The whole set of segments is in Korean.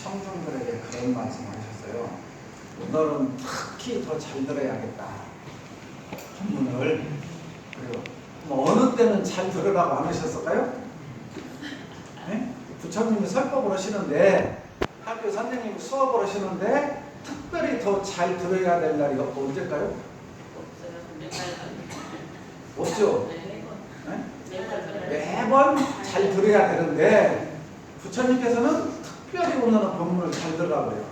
청중들에게 그런 말씀을 하셨어요. 오늘은 특히 더 잘 들어야겠다. 본문을. 그리고 어느 때는 잘 들으라고 안 하셨을까요? 네? 부처님이 설법을 하시는데, 학교 선생님이 수업을 하시는데 특별히 더 잘 들어야 될 날이 언제일까요? 없죠? 네? 매번 잘 들어야 되는데 부처님께서는 특별히 오늘은 본문을 잘 들으라고 해요.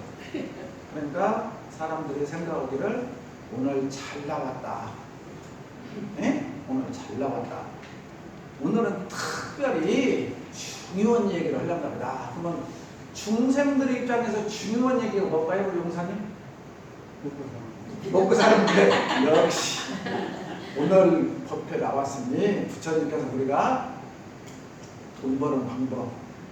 그러니까 사람들이 생각하기를 오늘 잘 나왔다. 네? 오늘 잘 나왔다. 오늘은 특별히 중요한 얘기를 하려고 합니다. 그러면 중생들 입장에서 중요한 얘기가 뭘까요, 우리 용사님? 먹고 사는데 역시 오늘 법회 나왔으니 부처님께서 우리가 돈 버는 방법,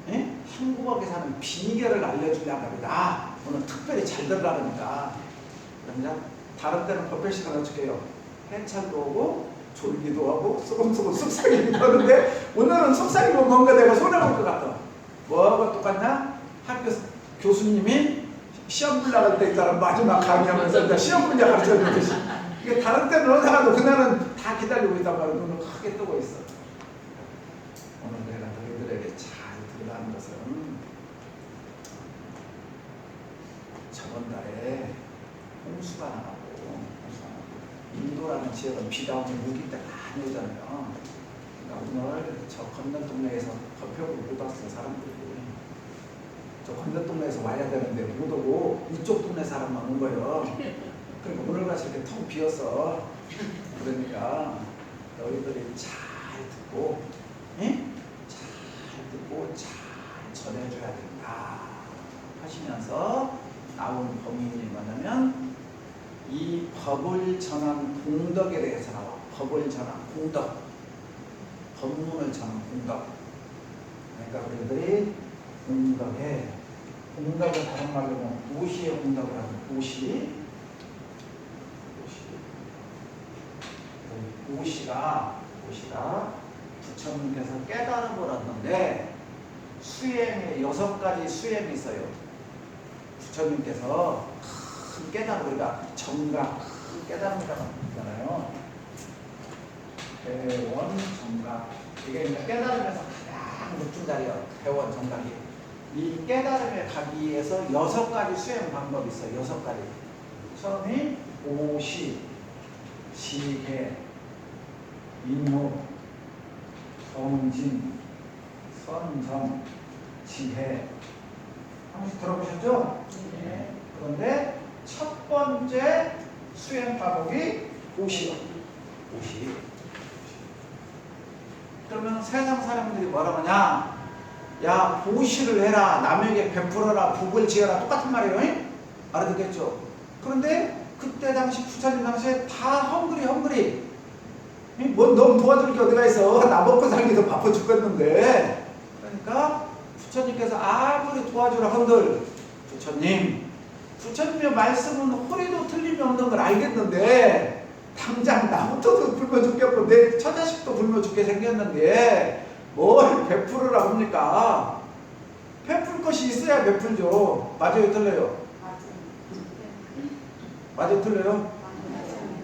예? 행복하게 사는 비결을 알려주려고 합니다. 오늘 특별히 잘 들으라니까. 그러면 다른 때는 법회 시간 어떻게 해요? 해찰도 하고 졸기도 하고 소금소금 속삭이기도 하는데 오늘은 속삭이고 뭔가 내가 손해볼 것 같아. 뭐하고 똑같나? 학교 교수님이 시험 볼 나갈 때 있잖아. 마지막 강의하면서 이제 시험 문제 가르쳐 주듯이. 이게 다른 때는 하다가도 그날은 다 기다리고 있단 말이야. 눈을 크게 뜨고 있어. 오늘 내가 너희들에게 잘 들으라는 것은 저번 달에 홍수가 나고 인도라는 지역은 비가 오면 우기 때 많이 오잖아요. 그러니까 오늘 저 건너 동네에서 법회를 못 왔어 사람들이. 저 건너 동네에서 와야 되는데 못 오고 이쪽 동네 사람만 온 거예요. 그러니까 오늘 같이 이렇게 텅 비었어. 그러니까 너희들이 잘 듣고, 예? 잘 듣고 잘 전해줘야 된다 하시면서 나온 법문이 뭐냐면 이 법을 전한 공덕에 대해서 나와. 법을 전한 공덕, 법문을 전한 공덕. 그러니까 우리들이 공덕에, 공덕을 다른 말로 보면 보시의 공덕을 하는 보시. 보시가 부처님께서 깨달음을 얻는데 수행에 6가지 수행이 있어요. 부처님께서 큰 깨달음, 우리가 정각, 큰 깨달음이라고 하잖아요. 대원, 정각. 이게 깨달음에서 가장 높은 자리예요. 대원, 정각이. 이 깨달음에 가기 위해서 6가지 수행 방법이 있어요. 6가지. 처음이 보시, 지혜, 인호, 성진, 선정, 지혜. 한번 들어보셨죠? 네. 그런데 첫 번째 수행 방법이 보시요. 보시. 그러면 세상 사람들이 뭐라고 하냐? 야, 보시를 해라. 남에게 베풀어라. 복을 지어라. 똑같은 말이에요. 잉? 알아듣겠죠? 그런데 그때 당시 부처님 당시에 다 헝그리. 뭐 너무 도와줄 게 어디가 있어. 나 먹고 살기도 바빠 죽겠는데. 그러니까 부처님께서 아무리 도와주라 한들 부처님의 말씀은 허리도 틀림이 없는 걸 알겠는데 당장 나부터도 굶어 죽겠고 내 처자식도 굶어 죽게 생겼는데 뭘 베풀으라 합니까? 베풀 것이 있어야 베풀죠. 맞아요, 틀려요? 맞아요, 틀려요?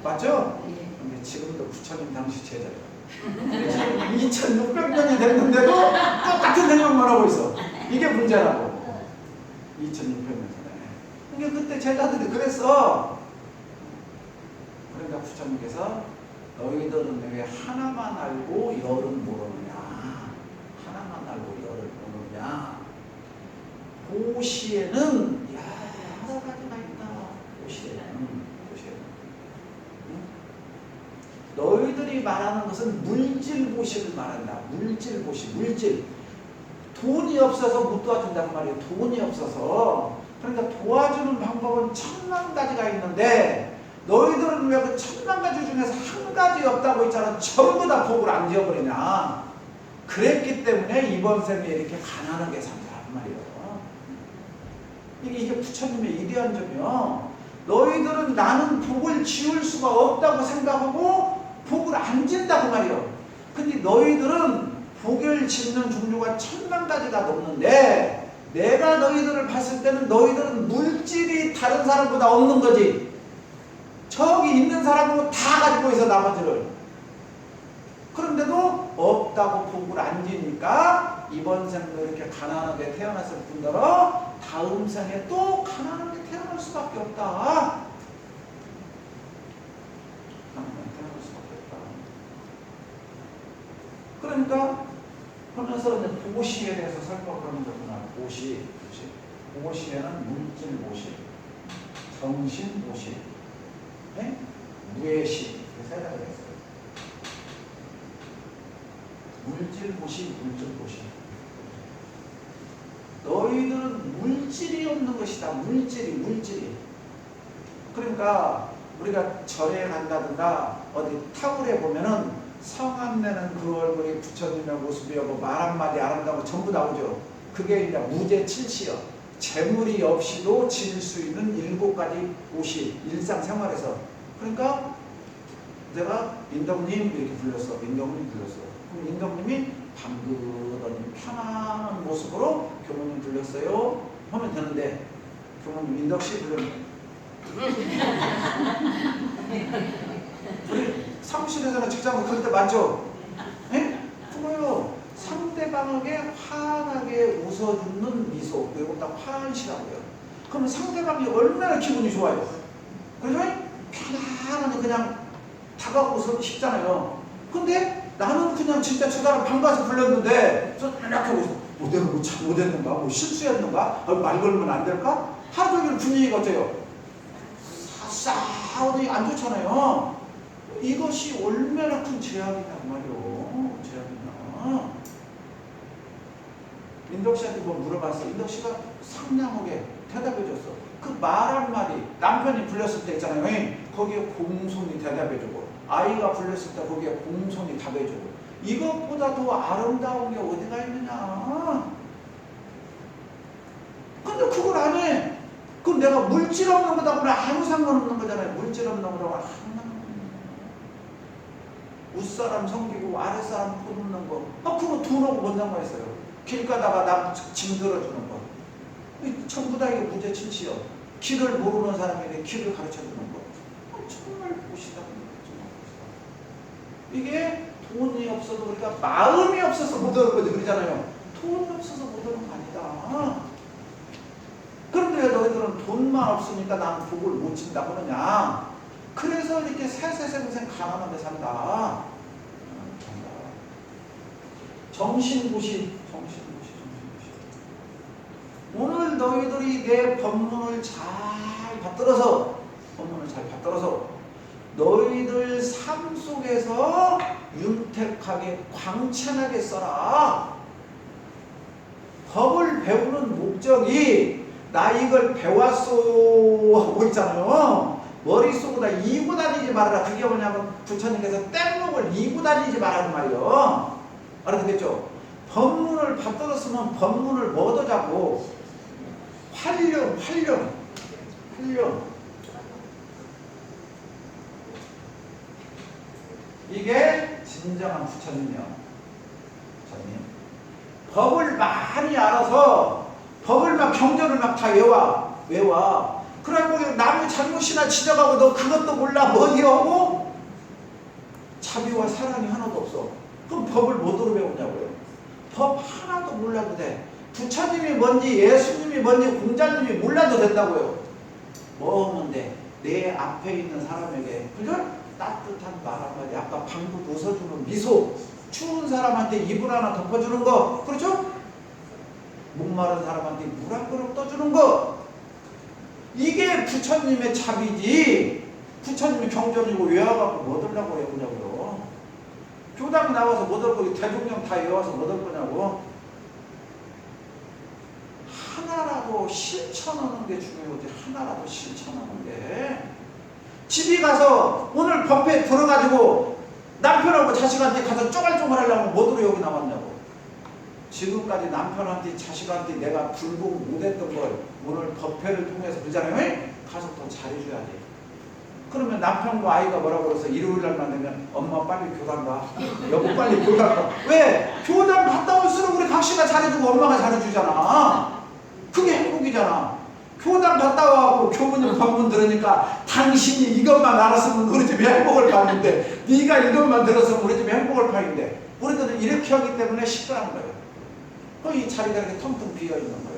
맞죠? 근데 지금도 부처님 당시 제자예요. 2600년이 됐는데도 똑같은 생각만 하고 있어. 이게 문제라고. 2600년 전에. 그러니까 그때 제자들이 그랬어. 그러니까 부처님께서 너희들은 왜 하나만 알고 열은 모르느냐. 하나만 알고 열을 모르느냐. 보시에는 여러 가지가 있다. 보시에는. 너희들이 말하는 것은 물질보시를 말한다. 물질. 돈이 없어서 못 도와준단 말이에요. 돈이 없어서. 그러니까 도와주는 방법은 1000가지가 있는데 너희들은 왜 그 1000가지 중에서 한 가지 없다고 있잖아. 전부 다 복을 안 지어버리냐. 그랬기 때문에 이번 생에 이렇게 가난하게 산다는 말이에요. 이게 부처님의 이대한 점이요. 너희들은 나는 복을 지을 수가 없다고 생각하고 복을 안 진다고 말이에요. 근데 너희들은 복을 짓는 종류가 1000가지가 넘는데 내가 너희들을 봤을 때는 너희들은 물질이 다른 사람보다 없는 거지. 저기 있는 사람은 다 가지고 있어, 나머지를. 그런데도 없다고 복을 안 지니까 이번 생도 이렇게 가난하게 태어났을 뿐더러 다음 생에 또 가난하게 태어날 수밖에 없다. 태어날 수밖에 없다. 그러니까 하면서 이제 보시에 대해서 설명을 하는 거구나. 보시. 보시에는 물질 보시, 정신 보시, 네? 무예시. 세 가지가 있어요. 물질 보시, 물질 보시. 너희들은 물질이 없는 것이다. 물질이. 그러니까 우리가 절에 간다든가 어디 타월에 보면은 성함내는 그 얼굴이 부처님의 모습이고 말 한마디 안 한다고 전부 나오죠. 그게 이제 무제칠시여. 재물이 없이도 지을 수 있는 7가지 옷이 일상생활에서. 그러니까 내가 인덕님 이렇게 불렀어. 인덕님 불렀어. 그럼 인덕님이 방긋하니 편안한 모습으로 교모님 불렀어요 하면 되는데, 교모님 인덕씨 불렀네. 우리 사무실에서는 직장도 그럴 때 많죠? 예? 그거요. 상대방에게 환하게 웃어주는 미소, 그리고 딱 환시라고요. 그러면 상대방이 얼마나 기분이 좋아요. 그래서 편안하게 그냥 다가오고 싶잖아요. 근데 나는 그냥 진짜 저 사람 반가워서 불렀는데 이렇게 하고 있어. 내가 뭐 잘못했는가? 뭐 실수했는가? 말 걸면 안 될까? 하루 종일 분위기가 어때요? 싸우니 안 좋잖아요. 이것이 얼마나 큰 죄악이냐 말이요. 죄악이냐. 인덕씨한테 뭐 물어봤어. 인덕씨가 상냥하게 대답해줬어. 그 말 한마디, 남편이 불렸을 때 있잖아요. 거기에 공손히 대답해주고, 아이가 불렸을 때 거기에 공손히 답해주고, 이것보다 더 아름다운 게 어디가 있느냐. 근데 그걸 안 해. 그럼 내가 물질 없는 거다 보면 아무 상관없는 거잖아요. 물질 없는 거라고 아무 상관없는 거. 윗사람 섬기고 아랫사람 포놓는 거. 그거 돈하고 뭔 상관있어요. 길 가다가 남 짐 들어주는 거. 전부 다 이게 무제칠시여. 길을 모르는 사람에게 길을 가르쳐주는 거. 정말 보시다. 이게 돈이 없어도 우리가 마음이 없어서 못 오는 거지. 그러잖아요. 돈이 없어서 못 오는 거 아니다. 그런데 너희들은 돈만 없으니까 나는 복을 못 진다고 그러냐. 그래서 이렇게 세세생생 가난하게 산다. 정신구시. 오늘 너희들이 내 법문을 잘 받들어서 너희들 삶 속에서 윤택하게 광채나게 써라. 법을 배우는 목적이 나 이걸 배웠소 하고 있잖아요. 머릿속에다 이고 다니지 말아라. 그게 뭐냐면 부처님께서 뗏목을 이고 다니지 말라는 말이요. 알아듣겠죠? 법문을 받들었으면 법문을 뭐 얻어자고? 활용. 이게 진정한 부처님이요. 부처님. 법을 많이 알아서 법을 막 경전을 막 다 외워. 그래갖고 남의 잘못이나 지적하고 너 그것도 몰라 뭐니 하고 자비와 사랑이 하나도 없어. 그럼 법을 뭐로 배우냐고요? 법 하나도 몰라도 돼. 부처님이 뭔지 예수님이 뭔지 공자님이 몰라도 된다고요. 뭐 없는데 내 앞에 있는 사람에게 그죠? 따뜻한 말 한마디, 아까 방긋 웃어주는 미소, 추운 사람한테 이불 하나 덮어주는 거, 그렇죠? 목마른 사람한테 물 한 그릇 떠주는 거, 이게 부처님의 자비지. 부처님이 경전이고 외워갖고 뭐 얻으려고 외우냐고요. 교당이 나와서 뭐 얻을 거고 대통령 다 외워서 뭐 얻을 거냐고. 하나라도 실천하는 게 중요하지. 하나라도 실천하는 게. 집에 가서 오늘 법회 들어가지고 남편하고 자식한테 가서 쪼갈쪼갈 하려고 뭐로 여기 나왔냐고. 지금까지 남편한테 자식한테 내가 불복 못했던 걸 오늘 법회를 통해서 그러잖아요. 가서 더 잘해줘야지. 그러면 남편과 아이가 뭐라고 그래서 일요일 날만 되면 엄마 빨리 교단 가. 여보 빨리 교단 가. 왜? 교단 갔다 올수록 우리 각시가 잘해주고 엄마가 잘해주잖아. 그게 행복이잖아. 교당 갔다 와고 교부님 법문 들으니까 당신이 이것만 알았으면 우리 집에 행복을 파는데 네가 이것만 들었으면 우리 집에 행복을 파는데 우리들은 이렇게 하기 때문에 시끄러운 거예요. 이 자리가 이렇게 텅텅 비어있는 거예요.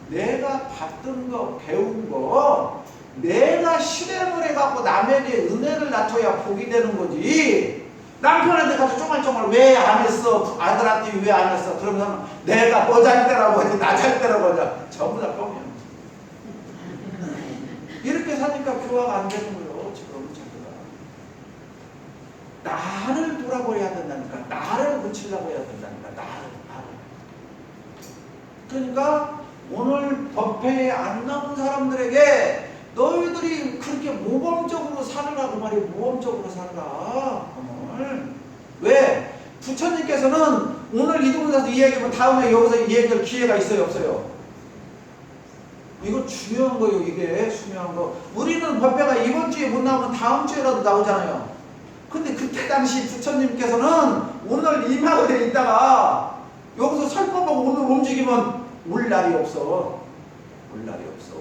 내가 받던 거 배운 거 내가 실행을 해갖고 남에게 은혜를 나눠야 복이 되는 거지. 남편한테 가서 쫑알쫑알 왜 안 했어? 아들한테 왜 안 했어? 그러면 내가 너 잘 때라고 하지 나 잘 때라고 하자. 전부 다 뻥이야. 이렇게 사니까 교화가 안 되는 거예요. 지금 자기가 나를 돌아보야 된다니까. 나를 고치려고 해야 된다니까. 나를. 그러니까 오늘 법회에 안 나온 사람들에게 너희들이 그렇게 모범적으로 살으라고 말이에요. 모범적으로 살으라. 오늘. 왜? 부처님께서는 오늘 이 동네에서 이 얘기하면 다음에 여기서 이 얘기할 기회가 있어요? 없어요? 이거 중요한 거예요. 이게 중요한 거. 우리는 법회가 이번 주에 못 나오면 다음 주에라도 나오잖아요. 근데 그때 당시 부처님께서는 오늘 이 마을에 있다가 여기서 설법하고 오늘 움직이면 올 날이 없어. 올 날이 없어.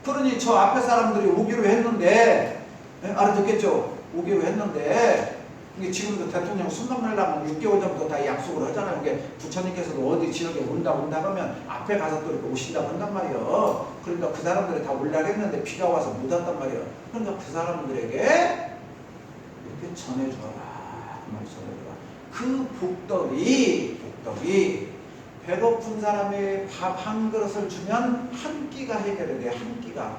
그러니 저 앞에 사람들이 오기로 했는데, 알아듣겠죠? 오기로 했는데, 이게 지금도 대통령 순방 날라면 6개월 전부터 다 약속을 하잖아요. 이게 부처님께서도 어디 지역에 온다 하면 앞에 가서 또 이렇게 오신다고 한단 말이에요. 그러니까 그 사람들이 다 올라 했는데 비가 와서 못 왔단 말이에요. 그러니까 그 사람들에게 이렇게 전해줘라. 그 말 전해줘라. 그 복덕이 배고픈 사람의 밥 한 그릇을 주면 한 끼가 해결이 돼. 한 끼가.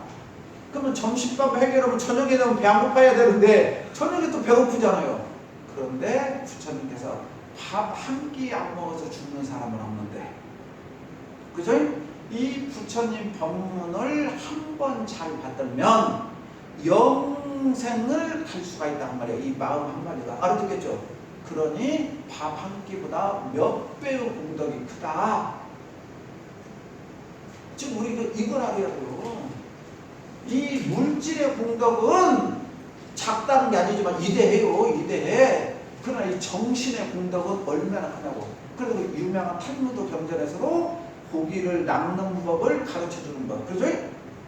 그러면 점심밥 해결하면 저녁에 되면 배 안 고파야 되는데 저녁에 또 배고프잖아요. 그런데 부처님께서 밥 한 끼 안 먹어서 죽는 사람은 없는데, 그죠? 이 부처님 법문을 한 번 잘 받들면 영생을 갈 수가 있단 말이에요. 이 마음 한마디가. 알아듣겠죠? 그러니 밥 한 끼보다 몇 배의 공덕이 크다. 지금 우리가 이걸 알아야 돼요. 이 물질의 공덕은 작다는 게 아니지만 이대해요. 이대해. 그러나 이 정신의 공덕은 얼마나 크냐고. 그래서 그 유명한 탈무드 경전에서도 고기를 낚는 법을 가르쳐주는 것. 그죠?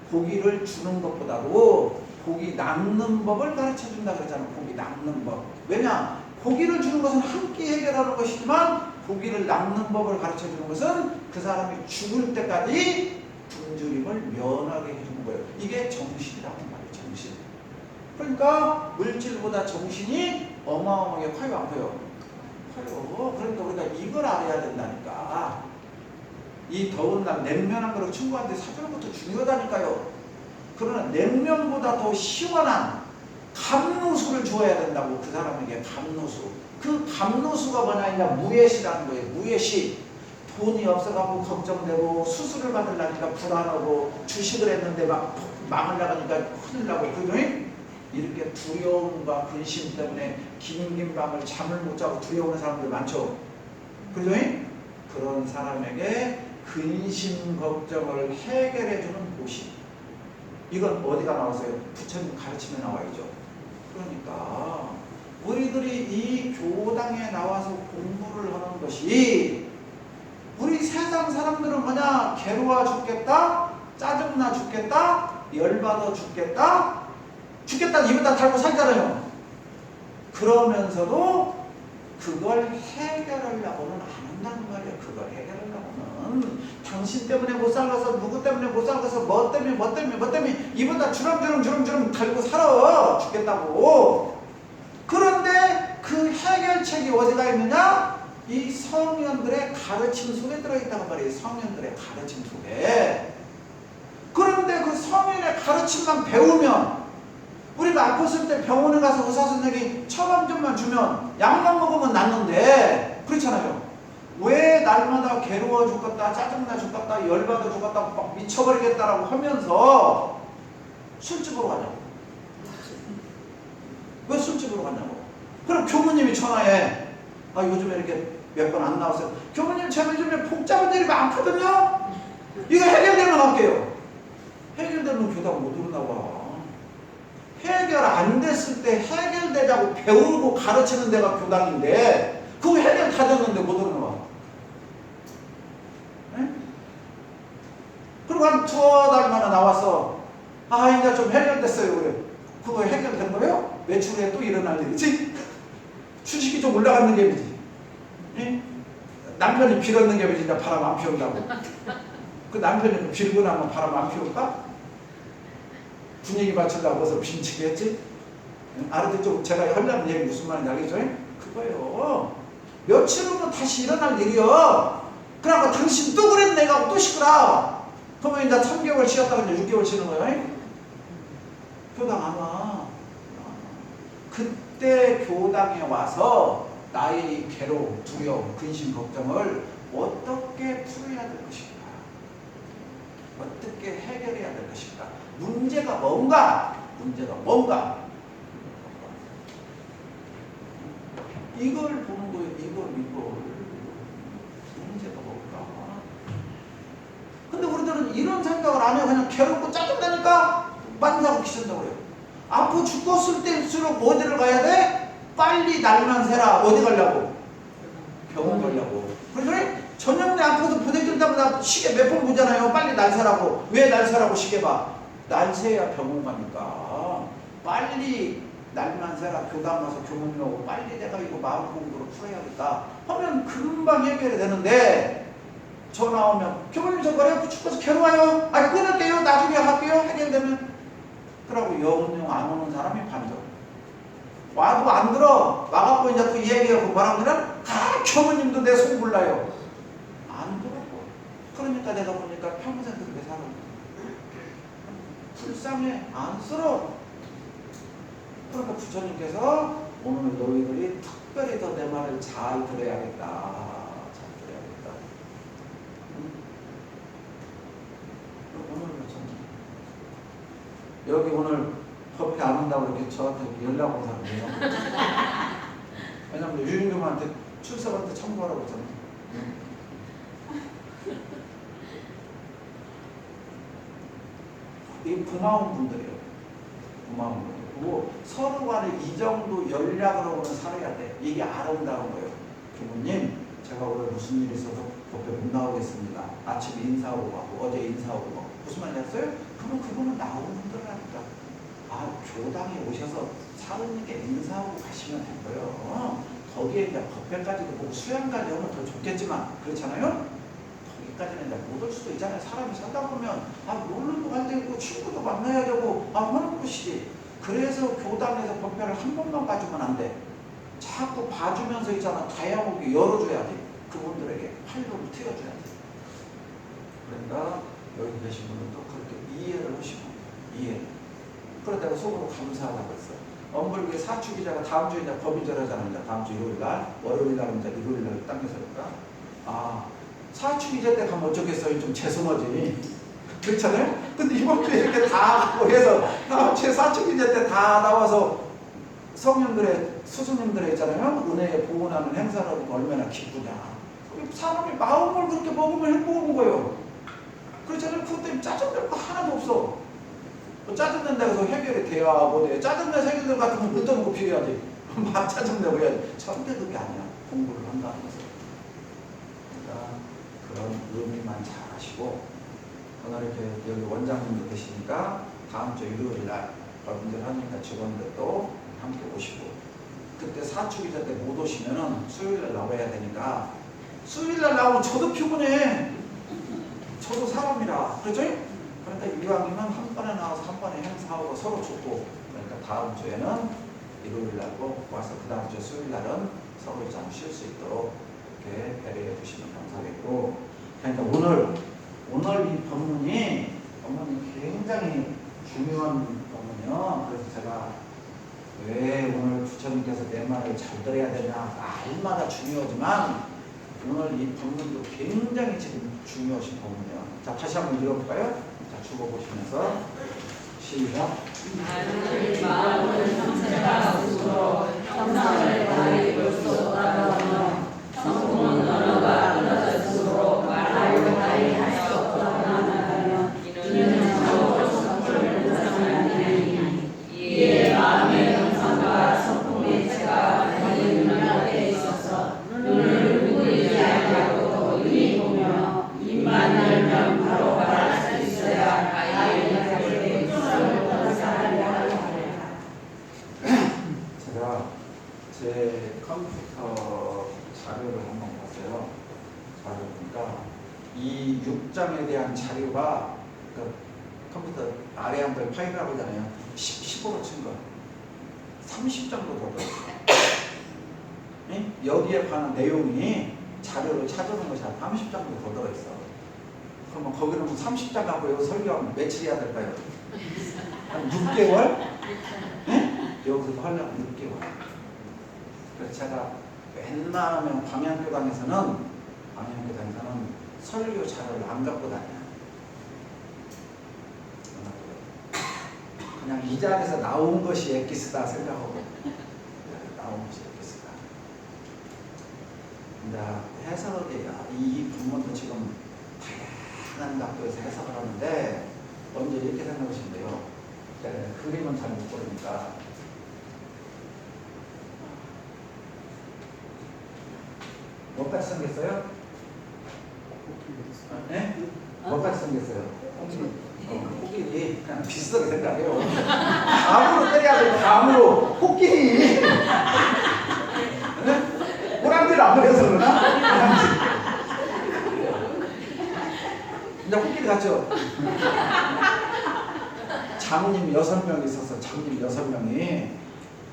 고기를 주는 것보다도 고기 낚는 법을 가르쳐준다 그랬잖아. 고기 낚는 법. 왜냐? 고기를 주는 것은 한 끼 해결하는 것이지만 고기를 낚는 법을 가르쳐주는 것은 그 사람이 죽을 때까지 굶주림을 면하게 해주는 거예요. 이게 정신이라고 말이에요. 정신. 그러니까 물질보다 정신이 어마어마하게 커요. 안 커요? 커요. 그러니까 우리가 이걸 알아야 된다니까. 이 더운 날 냉면 한 그릇 친구한테 사주는 것도 중요하다니까요. 그러나 냉면보다 더 시원한 감노수를 주어야 된다고. 그 사람에게 감노수. 그 감노수가 뭐냐? 무예시라는 거예요. 무예시. 돈이 없어가고 걱정되고 수술을 받으려니까 불안하고 주식을 했는데 막 망을 나가니까 큰일 나고. 그러니 이렇게 두려움과 근심 때문에 긴 밤을 잠을 못 자고 두려워하는 사람들 많죠. 그러니 그런 사람에게 근심 걱정을 해결해주는 곳이. 이건 어디가 나왔어요? 부처님 가르침에 나와 있죠. 그러니까 우리들이 이 교당에 나와서 공부를 하는 것이, 우리 세상 사람들은 뭐냐? 괴로워 죽겠다, 짜증나 죽겠다, 열받아 죽겠다, 입에다 달고 살잖아요. 그러면서도 그걸 해결하려고는 안 한다는 말이에요. 그걸 해결하려고는 당신 때문에 못 살아서, 누구 때문에 못 살아서, 뭐 때문에 입에다 주렁주렁 달고 살아. 죽겠다고. 그런데 그 해결책이 어디가 있느냐? 이 성현들의 가르침 속에 들어있다고 말이에요. 성현들의 가르침 속에. 그런데 그 성현의 가르침만 배우면, 우리가 아팠을 때 병원에 가서 의사 선생님이 처방전만 주면 약만 먹으면 낫는데, 그렇잖아요. 왜 날마다 괴로워 죽겠다, 짜증나 죽겠다, 열받아 죽겠다, 막 미쳐버리겠다라고 하면서 술집으로 가냐고. 왜 술집으로 가냐고. 그럼 교무님이 전화해. 요즘에 이렇게 몇 번 안 나왔어요. 교무님, 제가 요즘에 복잡한 일이 많거든요. 이거 해결되면 갈게요. 해결되면 교당 못 오르나봐. 해결 안 됐을 때 해결되자고 배우고 가르치는 데가 교당인데, 그거 해결 다 됐는데 못 오르나봐. 한 두어 달 만에 나와서 이제 좀 해결됐어요. 그래. 그거 해결된 거예요? 며칠 후에 또 일어날 일이지? 주식이 좀 올라가는 게 예? 남편이 빌었는 게 이제 바람 안 피운다고. 그 남편이 빌고 나면 바람 안 피울까? 분위기 맞추려고 해서 빈치겠지? 알아듣죠? 제가 하려는 얘기 무슨 말인지 알겠죠? 그거예요. 며칠 후면 다시 일어날 일이요. 그러니까 당신 또 그랬네 내가 또 시끄러. 그러면 이제 3개월 쉬었다가 이제 6개월 쉬는 거예요. 교당 안 와. 그때 교당에 와서 나의 이 괴로움, 두려움, 근심, 걱정을 어떻게 풀어야 될 것인가? 어떻게 해결해야 될 것인가? 문제가 뭔가? 문제가 뭔가? 이걸 보는 거예요. 이걸. 문제가 뭘까? 근데 우리들은 이런 생각을 안 해요. 그냥 괴롭고 짜증나니까 만나고 기선다고 그래요. 아프 죽었을 때일수록 어디를 가야 돼? 빨리 날만 새라. 어디 가려고? 병원 가려고. 그래서 저녁에 아파서 보내준다고 시계 몇 번 보잖아요. 빨리 날 새라고. 왜 날 새라고 시계 봐? 날 새야 병원 가니까. 빨리 날만 새라. 교당 가서 교문 오고 빨리 내가 이거 마음 공부로 풀어야겠다 하면 금방 해결이 되는데 전화 오면 교무님 저 거래요 죽어서 괴로워요. 끊을게요. 나중에 할게요. 해결되면. 그러고 영영 안 오는 사람이 반적. 와도 안 들어. 와갖고 이제 또 얘기하고 뭐라고 하면 교무님도 내 속 몰라요. 안 들어고. 그러니까 내가 보니까 평생 그렇게 살아. 불쌍해. 안쓰러워. 그러니까 부처님께서 오늘 너희들이 특별히 더 내 말을 잘 들어야겠다. 잘 들어야겠다. 오늘 여기 오늘 법회 안 온다고 이렇게 저한테 연락 온 사람이에요. 왜냐면 유인금한테 출석한테 청구하라고 했잖아요. 이 고마운 분들이에요. 고마운 분들. 그리고 서로 간에 이 정도 연락으로는 살아야 돼. 이게 아름다운 거예요. 교무님, 제가 오늘 무슨 일이 있어서 법회 못 나오겠습니다. 아침에 인사하고 가고 어제 인사하고 가고 무슨 말인지 알았어요? 그러면 그분은 나오는 분들이라니까. 교당에 오셔서 사모님께 인사하고 가시면 된 거예요. 거기에 이제 법회까지도 보고 수양까지 오면 더 좋겠지만 그렇잖아요? 거기까지는 이제 못 올 수도 있잖아요. 사람이 살다 보면 놀러도 가야 되고 친구도 만나야 되고 하는 곳이지. 그래서 교당에서 법회를 한 번만 봐주면 안 돼. 자꾸 봐주면서 있잖아. 다양하게 열어줘야 돼. 그분들에게 활로를 튀어줘야 돼. 그러니까 여기 계신 분들도 그렇게 이해를 하시고 이해. 그래서 내가 속으로 감사하다고 했어. 엄불교의 사추기자가 다음 주에 이제 법인절 하잖아요. 이제 다음 주 일요일날, 월요일날 이제 일요일날 당겨서니까. 사추기자 때 가면 어쩌겠어요. 좀 죄송하지. 그렇잖아요? 근데 이번 주에 이렇게 다 해서 다음 주에 사추기자 때 다 나와서 성령들의 스승님들 있잖아요. 은혜에 보온하는 행사를 하면 얼마나 기쁘냐. 사람이 마음을 그렇게 먹으면 행복한 거예요. 그렇잖아요. 그것 때문에 짜증낼 거 하나도 없어. 짜증낸다고 해서 해결이 돼야 뭐 짜증내 해결될 것 같으면 어떤 거 필요하지. 막 짜증내고 해야지. 절대 그게 아니야. 공부를 한다는 것은. 그러니까 그런 의미만 잘 하시고 오늘 이렇게 여기 원장님도 계시니까 다음 주 일요일날 여러분들 하니까 직원들도 함께 오시고 그때 사축이자 때 못 오시면은 수요일날 나와야 되니까 수요일날 나오면 저도 피곤해. 저도 사람이라. 그렇죠? 그러니까 이왕이면 한 번에 나와서 한 번에 행사하고 서로 좋고 그러니까 다음 주에는 일요일날고 와서 그 다음 주 수요일날은 서로 좀 쉴 수 있도록 이렇게 배려해 주시면 감사하겠고 그러니까 오늘 이 법문이 굉장히 중요한 법문이요. 그래서 제가 왜 오늘 부처님께서 내 말을 잘 들어야 되냐 말마다 중요하지만 오늘 이 법문도 굉장히 지금 중요하신 법문이에요. 자 다시 한번 읽어볼까요? 자 죽어보시면서 시작. 하나님 마음은 형체가 없으므로 형상을 많이 볼 수 없다며 성품은 언어가 끊어졌으므로 말하여 많이 할 수 없다며 이는 서로 성품을 분상하느니 이에 마음의 형상과 성품의 체가 많이 눈앞에 있어서 눈을 누리지 아니하고 눈이 보며 입만 열면 바로 말할 수 있을 이 6장에 대한 자료가 그 컴퓨터 아래 한글 파일이라고 하잖아요. 10으로 친 거. 30장도 더 들어있어요. 여기에 관한 내용이 자료를 찾아오는 것이 한 30장도 더 들어있어. 그러면 거기는 30장 갖고 여기 설교하면 며칠 해야 될까요? 한 6개월? 네? 여기서 하려면 6개월. 그래서 제가 웬만하면 광양교단에서는 설교 자료를 안 갖고 다녀요. 그냥 이 자리에서 나온 것이 엑기스다 생각하고 나온 것이 엑기스다. 이제 해석이야. 이 본문도 지금 다양한 각도에서 해석을 하는데 먼저 이렇게 생각하시면 돼요. 그림은 잘 못 보니까 뭐까지 생겼어요? 네? 뭐까지 생겼어요? 코끼리 그냥 비슷하게 생각해요. 감으로 때려야 돼. 감으로 코끼리. 네? 호랑이를 안 그려서 그러나? 이제 코끼리 같죠? 장님 6명이 있어서 장님 6명이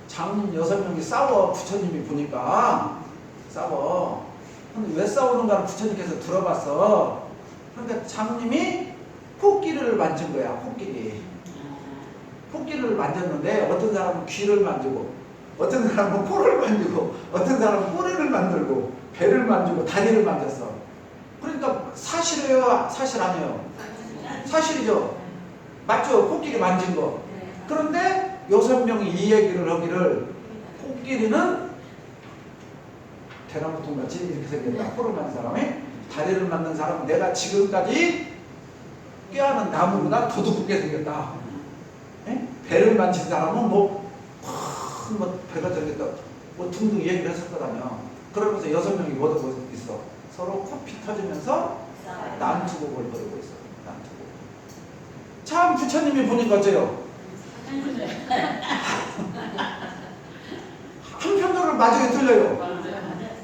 장님 6명이 싸워. 부처님이 보니까 싸워. 근데 왜 싸우는가를 부처님께서 들어봤어. 그러니까 장님이 코끼리를 만진 거야. 코끼리를 만졌는데 어떤 사람은 귀를 만지고 어떤 사람은 코를 만지고 어떤 사람은 꼬리를 만들고 배를 만지고 다리를 만졌어. 그러니까 사실이에요? 사실 아니에요? 사실이죠. 맞죠? 코끼리 만진 거. 그런데 6명이 이 얘기를 하기를 코끼리는 대나무 통같이 이렇게 생겼다. 코를 만든 사람이 다리를 만든 사람은 내가 지금까지 껴안은 나무보다 더 두껍게 생겼다. 에? 배를 만진 사람은 뭐 배가 저겠다. 뭐 등등 얘기를 했었거든요. 그러면서 6명이 뭐 하고 있어? 서로 코피 터지면서 난투극을 벌이고 있어. 난투극. 참 부처님이 보니까 어째요? 한편으로 맞아요, 틀려요?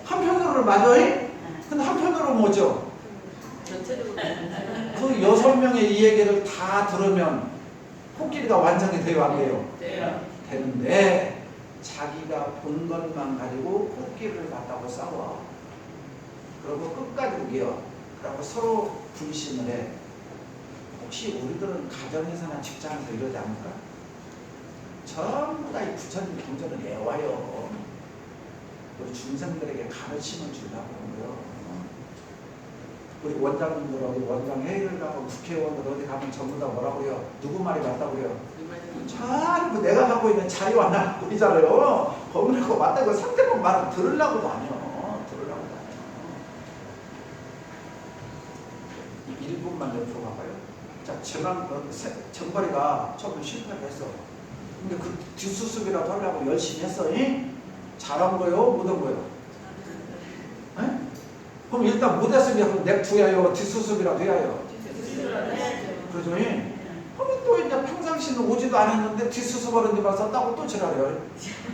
한편으로 맞아요? 근데 한편으로 뭐죠? 그 6명의 이 얘기를 다 들으면 코끼리가 완성이 돼요, 안 돼요? 되는데 자기가 본 것만 가지고 코끼리를 갖다고 싸워. 그리고 끝까지 우겨. 그리고 서로 불신을 해. 혹시 우리들은 가정에서나 직장에서 이러지 않을까? 전부 다 이 부처님 경전을 외워요. 우리 중생들에게 가르침을 주려고 하고요. 우리 원장님들 어디 원장 회의를 가고 국회의원들 어디 가면 전부 다 뭐라고 그래요? 누구 말이 맞다고 그래요? 전부 내가 갖고 있는 자료 하나 갖고 있잖아요. 거기서 맞다고 상대방 말을 들으려고도 아니요. 들으려고도 아니요. 1분만 옆으로 가봐요. 자, 정거리가 처음에 실패를 했어. 근데 그 뒷수습이라도 하려고 열심히 했어. 잘한 거요? 못한 거요? 에? 그럼 일단 못했으면 냅두야요? 뒷수습이라도 해야요? 그러죠? 그럼 또 이제 평상시는 오지도 않았는데 뒷수습을 언제 봐서 따고 또 지랄해요.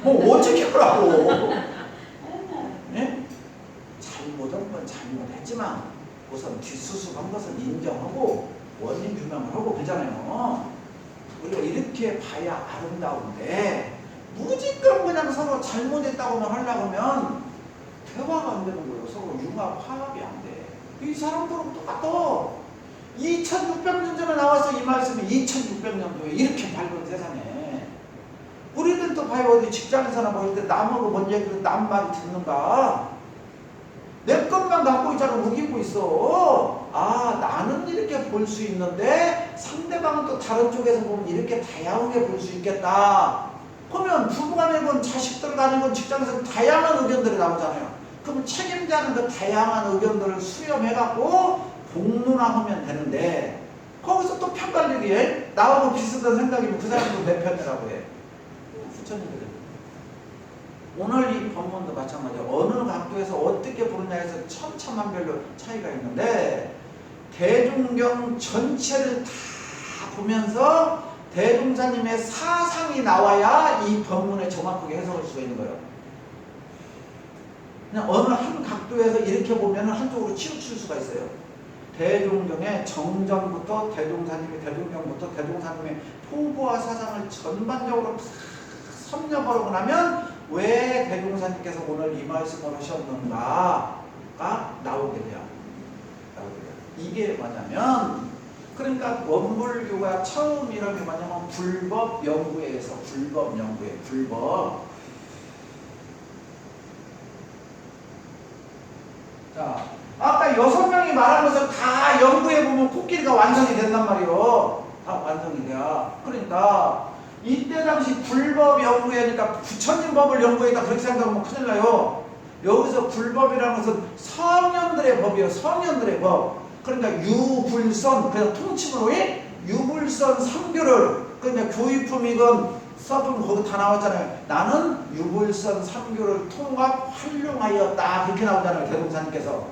뭐 어떻게 하라고? 예? 잘못한 건 잘못했지만 우선 뒷수습한 것은 인정하고 원인 규명을 하고 그러잖아요. 우리가 이렇게 봐야 아름다운데 무지끔 그냥 서로 잘못했다고만 하려고 하면 대화가 안 되는 거예요. 서로 융합, 화합이 안 돼. 이 사람들은 똑같아. 2600년 전에 나와서 이 말씀이 2600년도에 이렇게 밝은 세상에 우리들도 봐요. 어디 직장에서나 볼 때 남하고 뭔 얘기를 남 말이 듣는가? 내 것만 갖고 있잖아. 우기고 있어. 아, 나는 이렇게 볼 수 있는데 상대방은 또 다른 쪽에서 보면 이렇게 다양하게 볼 수 있겠다. 그러면 부부간이건 자식들 간이건 직장에서 다양한 의견들이 나오잖아요. 그럼 책임자는 그 다양한 의견들을 수렴해갖고 복문화하면 되는데 거기서 또 편갈리기 해? 나하고 비슷한 생각이면 그 사람도 내 편이라고 해. 부처님들. 오늘 이 법문도 마찬가지예요. 어느 각도에서 어떻게 보느냐에서 천차만별로 차이가 있는데 대중경 전체를 다 보면서 대종사님의 사상이 나와야 이 법문을 정확하게 해석할 수가 있는 거예요. 그냥 어느 한 각도에서 이렇게 보면 한쪽으로 치우칠 수가 있어요. 대종경의 정전부터 대종경부터 대종사님의 포부와 사상을 전반적으로 섭렵하고 나면 왜 대종사님께서 오늘 이 말씀을 하셨는가가 나오게 돼요. 이게 뭐냐면, 그러니까 원불교가 처음 이런 게 뭐냐면 불법 연구에서 불법. 자, 아까 6명이 말한 것을 다 연구해 보면 코끼리가 완성이 된단 말이에요. 다 완성이 돼요. 그러니까 이때 당시 불법 연구하니까 부처님 법을 연구했다 그렇게 생각하면 큰일 나요. 여기서 불법이라는 것은 성년들의 법이에요. 성년들의 법. 그러니까 유불선, 그냥 통칭으로 유불선 3교를, 그러니까 교육품이건 서품 거기 다 나왔잖아요. 나는 유불선 3교를 통합 활용하였다 그렇게 나오잖아요. 대동사님께서.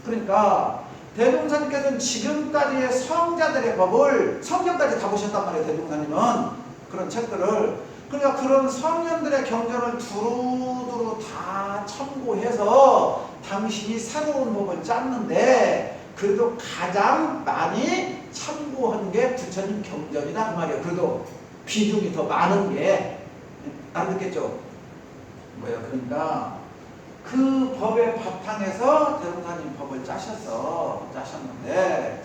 그러니까 대동사님께서는 지금까지의 성자들의 법을 성경까지 다 보셨단 말이에요. 대동사님은 그런 책들을. 그러니까 그런 성년들의 경전을 두루두루 다 참고해서 당신이 새로운 법을 짰는데, 그래도 가장 많이 참고한 게 부처님 경전이다 그 말이에요. 그래도 비중이 더 많은 게 알겠죠? 그러니까 그 법의 바탕에서 대동사님 법을 짜셨는데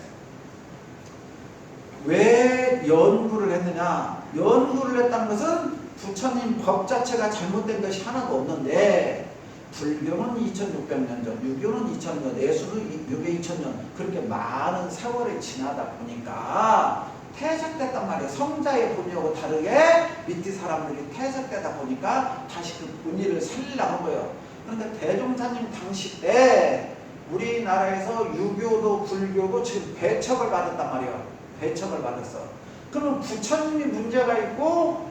왜 연구를 했느냐? 연구를 했다는 것은 부처님 법 자체가 잘못된 것이 하나도 없는데, 불교는 2600년 전, 유교는 2000년, 예수는 2000년, 그렇게 많은 세월이 지나다 보니까 퇴색됐단 말이에요. 성자의 본의하고 다르게 밑에 사람들이 퇴색되다 보니까 다시 그 본의를 살리려고 한 거예요. 그러니까 대종사님 당시 때 우리나라에서 유교도 불교도 지금 배척을 받았단 말이에요. 배척을 받았어. 그러면 부처님이 문제가 있고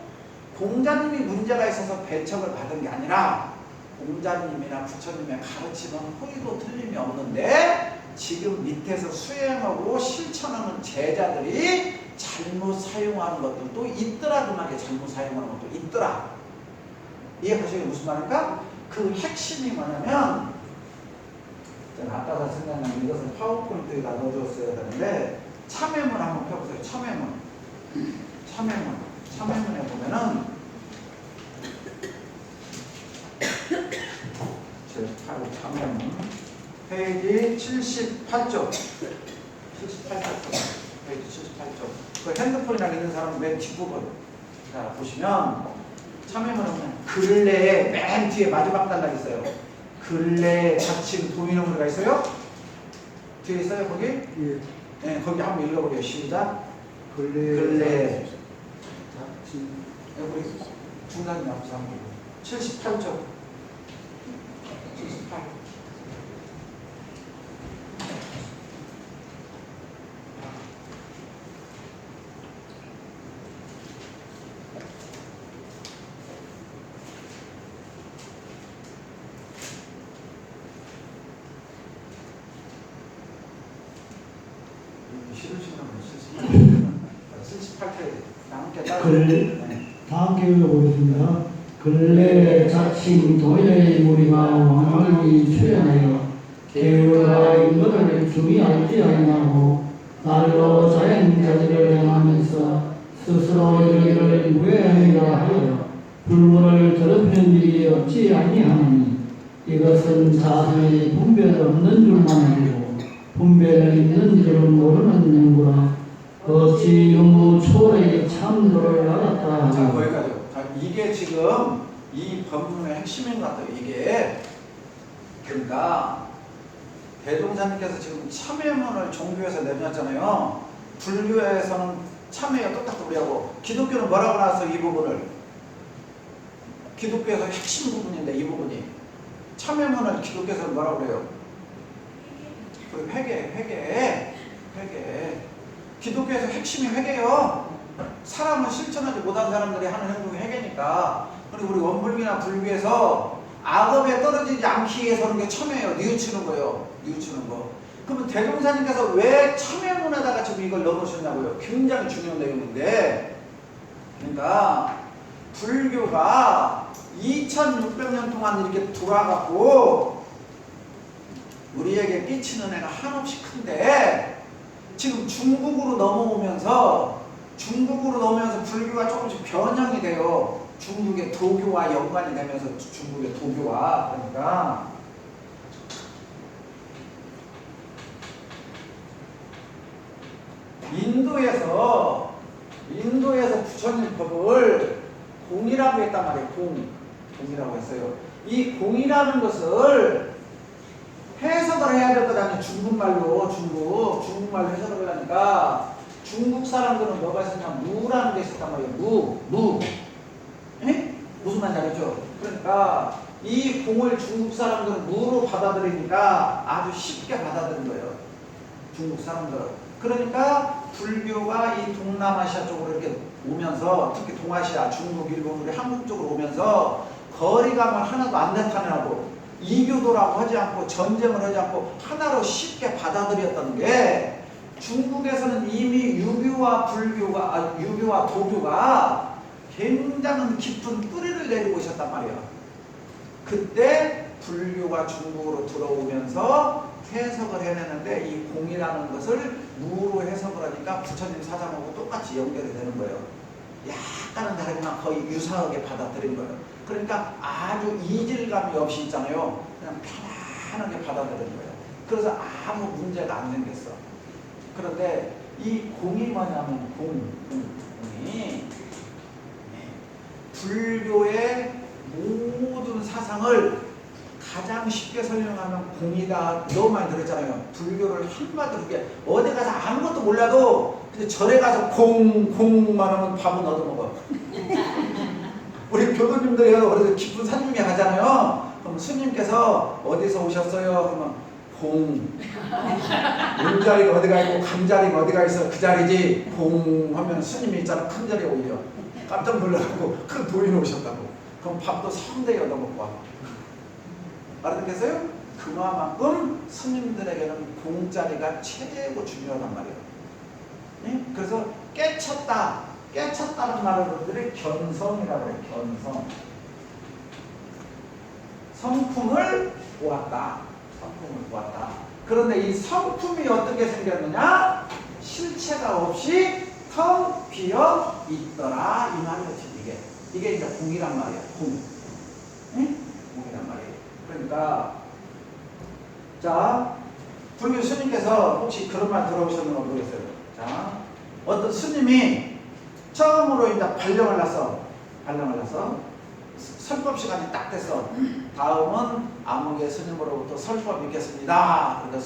공자님이 문제가 있어서 배척을 받은 게 아니라, 공자님이나 부처님의 가르침은 호의도 틀림이 없는데 지금 밑에서 수행하고 실천하는 제자들이 잘못 사용하는 것들도 있더라 그 말이에요. 잘못 사용하는 것도 있더라. 이해하시겠어요? 무슨 말일까? 그 핵심이 뭐냐면, 제가 아까 생각나는 이것을 파워포인트에다 넣어줬어야 되는데, 참회문 한번 펴보세요. 참회문에 보면은 참회문 페이지 78쪽 페이지 78쪽 그 핸드폰이나 있는 사람은 맨 뒷부분. 자 보시면 참회문에 보면 근래에 맨 뒤에 마지막 단락 있어요. 근래에 자칭 도인어머니가 있어요? 뒤에 있어요 거기? 예. 네, 거기 한번 읽어보게요. 시작. 근래 자칭. 우리 중간에 앞서 한번 78쪽 78. 다음 기회에 보겠습니다. 근래 자칭 도인의 무리가 왕왕이 출현하여 계율과 인도를 중히 알지 아니하고 날로 자연자질을 행하면서 스스로 이르기를 무해하리라 하여 불문을 더럽히는 일이 없지 아니하니, 이것은 자신의 분별 없는 줄만 알고 분별 있는 줄을 모르는 연구라. 어찌 영무 초월의 참도를 알았다. 자, 거기까지요. 자, 이게 지금 이 법문의 핵심인 것 같아요. 이게 그러니까 대종사님께서 지금 참회문을 종교에서 내놨잖아요. 불교에서는 참회가 똑같아 우리하고. 기독교는 뭐라고 나왔어? 이 부분을 기독교에서 핵심 부분인데, 이 부분이 참회문을 기독교에서는 뭐라고 그래요? 그 회개. 기독교에서 핵심이 회개예요. 사람은 실천하지 못한 사람들이 하는 행동이 회개니까. 그리고 우리 원불교나 불교에서 악업에 떨어지지 않기 위해서 하는 게 참회예요. 뉘우치는 거예요. 뉘우치는 거. 그러면 대종사님께서 왜 참회문에다가 지금 이걸 넣어놓으셨냐고요? 굉장히 중요한 내용인데, 그러니까 불교가 2600년 동안 이렇게 돌아가고 우리에게 끼치는 애가 한없이 큰데, 지금 중국으로 넘어오면서 불교가 조금씩 변형이 돼요. 중국의 도교와 연관이 되면서 중국의 도교와 그러니까 인도에서 부처님 법을 공이라고 했단 말이에요. 공이라고 했어요. 이 공이라는 것을 해석을 해야 될 거잖아요. 중국말로 해석을 하니까 중국 사람들은 뭐가 있었냐? 무라는 게 있었단 말이에요. 무. 에? 무슨 말인지 알죠? 그러니까 이 공을 중국 사람들은 무로 받아들이니까 아주 쉽게 받아들인 거예요. 중국 사람들은. 그러니까 불교가 이 동남아시아 쪽으로 이렇게 오면서 특히 동아시아, 중국, 일본, 우리 한국 쪽으로 오면서 거리감을 하나도 안 나타내고 이교도라고 하지 않고 전쟁을 하지 않고 하나로 쉽게 받아들였던 게 중국에서는 이미 유교와 도교가 굉장히 깊은 뿌리를 내리고 있었단 말이에요. 그때 불교가 중국으로 들어오면서 해석을 해내는데 이 공이라는 것을 무로 해석을 하니까 부처님 사상하고 똑같이 연결이 되는 거예요. 약간은 다르지만 거의 유사하게 받아들인 거예요. 그러니까 아주 이질감이 없이 있잖아요. 그냥 편안하게 받아들인 거예요. 그래서 아무 문제가 안 생겼어. 그런데 이 공이 뭐냐면 공이 불교의 모든 사상을 가장 쉽게 설명하면 공이다. 너무 많이 들었잖아요. 불교를 한마디로 이렇게 어디 가서 아무것도 몰라도 근데 절에 가서 공만 하면 밥은 얻어먹어. 우리 교도님들이 그래서 깊은 산중에 가잖아요. 그럼 스님께서 어디서 오셨어요? 그러면 공. 문자리가 어디가 있고 감자리가 어디가 있어 그 자리지. 공 하면 스님이 있잖아. 큰 자리에 오히려 깜짝 놀라고 큰 도인 오셨다고. 그럼 밥도 성대에 얻어먹고 와. 알아듣겠어요? 그만큼 스님들에게는 공자리가 최고 중요하단 말이에요. 네? 그래서 깨쳤다는 말을 여러분들이 견성이라고 해요. 견성. 성품을 보았다. 그런데 이 성품이 어떻게 생겼느냐? 실체가 없이 텅 비어 있더라. 이 말이었지. 이게 이제 공이란 말이야. 공. 네? 공이란 말이에요. 그러니까 자 불교 스님께서 혹시 그런 말 들어보셨는지 모르겠어요. 자 어떤 스님이 처음으로 이제 발령을 났어. 설법 시간이 딱 됐어. 다음은 아무개 스님으로부터 설법 있겠습니다. 그래서